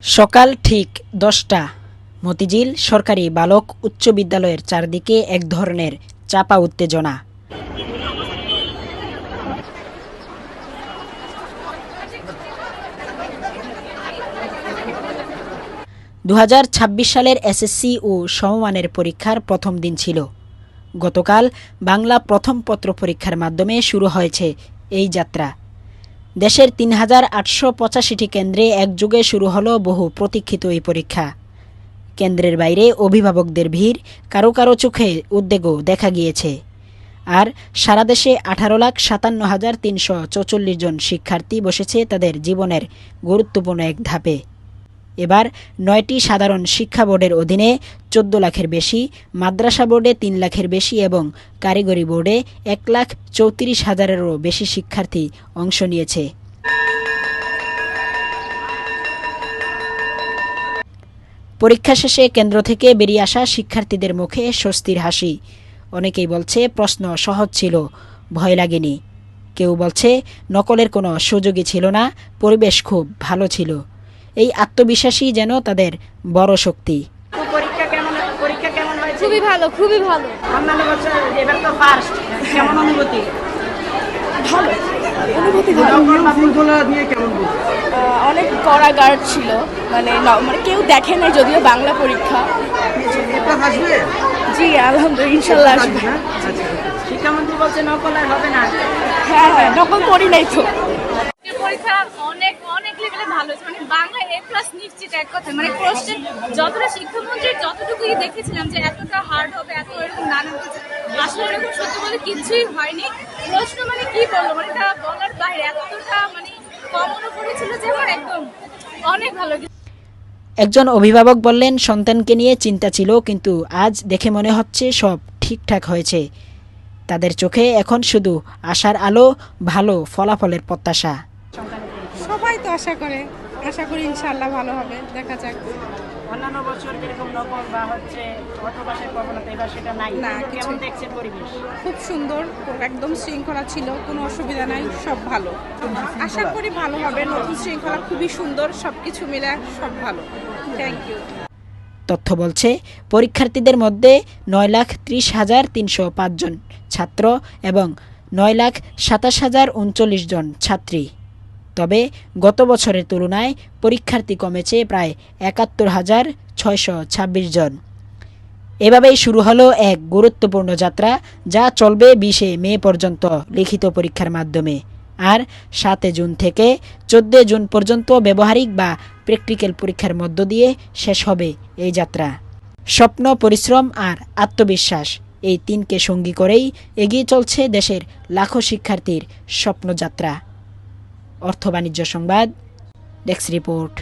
সকাল ঠিক ১০টা। মতিঝিল সরকারি বালক উচ্চ বিদ্যালয়ের চারদিকে এক ধরনের চাপা উত্তেজনা। সালের এসএসসি ও সমমানের পরীক্ষার প্রথম দিন ছিল। গতকাল বাংলা প্রথম পত্র পরীক্ষার মাধ্যমে শুরু হয়েছে এই যাত্রা। দেশের ৩,৮৮৫টি কেন্দ্রে একযোগে শুরু হলো বহু প্রতীক্ষিত এই পরীক্ষা। কেন্দ্রের বাইরে অভিভাবকদের ভিড়, কারো কারো চোখে উদ্বেগও দেখা গিয়েছে। আর সারা দেশে ১৮,৫৭,৩৪৪ জন শিক্ষার্থী বসেছে তাদের জীবনের গুরুত্বপূর্ণ এক ধাপে। এবার ৯টি সাধারণ শিক্ষা বোর্ডের অধীনে ১৪ লাখের বেশি, মাদ্রাসা বোর্ডে ৩ লাখের বেশি এবং কারিগরি বোর্ডে ১,৩৪,০০০-এরও বেশি শিক্ষার্থী অংশ নিয়েছে। পরীক্ষা শেষে কেন্দ্র থেকে বেরিয়ে আসা শিক্ষার্থীদের মুখে স্বস্তির হাসি। অনেকেই বলছে প্রশ্ন সহজ ছিল, ভয় লাগেনি। কেউ বলছে নকলের কোনো সুযোগই ছিল না, পরিবেশ খুব ভালো ছিল। এই আত্মবিশ্বাসী যেন তাদের বড় শক্তি। পরীক্ষা কেমন হয়েছে? খুবই ভালো, খুবই ভালো। অন্যান্য বছর এবার তো ফার্স্ট, কেমন অনুভূতি? ভালো অনুভূতি ভালো। অনেক কড়া গার্ড ছিল, মানে কেউ দেখে নাই, যদিও বাংলা পরীক্ষা। জি আলহামদুলিল্লাহ, ইনশাল্লাহ আসবে। শিক্ষামন্ত্রী বলছে নকল আর হবে না। হ্যাঁ, নকল করি নাই তো। পরীক্ষা অনেক লেভেলে ভালো হয়েছে, মানে বাংলা A+ নিশ্চিত এক কথা। মানে কোশ্চেন যতটা শিক্ষামন্ত্রীর যতটুকুই দেখেছিলাম যে এতটা হার্ড হবে, এত এরকম নানান কিছু, আসলে এরকম সত্যি বলে কিছুই হয়নি। প্রশ্ন মানে কি বলবো, মানে এটা বলার বাইরে, এতটা মানে কম মনে পড়েছিল যে আমার একদম অনেক ভালো। একজন অভিভাবক বললেন, সন্তানকে নিয়ে চিন্তা ছিল, কিন্তু আজ দেখে মনে হচ্ছে সব ঠিকঠাক হয়েছে। তাদের চোখে এখন শুধু আশার আলো, ভালো ফলাফলের প্রত্যাশা। সবাই তো আশা করি ইনশাআল্লাহ ভালো হবে, দেখা যাক। অন্যান্য বছর যেরকম নকল বা হচ্ছে অটোপাসের প্রবণতা, এবার সেটা নাই। না, কেমন দেখছেন পরিবেশ? খুব সুন্দর, একদম শৃঙ্খলা ছিল, কোনো অসুবিধা নাই, সব ভালো। আশা করি ভালো হবে, নতুন শৃঙ্খলা খুবই সুন্দর, সবকিছু মিলে সব ভালো। Thank you. তথ্য বলছে পরীক্ষার্থীদের মধ্যে 9,30,305 জন ছাত্র এবং 9,27,039 জন ছাত্রী। তবে গত বছরের তুলনায় পরীক্ষার্থী কমেছে প্রায় ৭১,৬২৬ জন। এভাবেই শুরু হলো এক গুরুত্বপূর্ণ যাত্রা, যা চলবে ২০ মে পর্যন্ত লিখিত পরীক্ষার মাধ্যমে। আর ৭ জুন থেকে ১৪ জুন পর্যন্ত ব্যবহারিক বা প্র্যাকটিক্যাল পরীক্ষার মধ্য দিয়ে শেষ হবে এই যাত্রা। স্বপ্ন, পরিশ্রম আর আত্মবিশ্বাস, এই তিনকে সঙ্গী করেই এগিয়ে চলছে দেশের লাখো শিক্ষার্থীর স্বপ্নযাত্রা। অর্থ বাণিজ্য সংবাদ, ডেস্ক রিপোর্ট।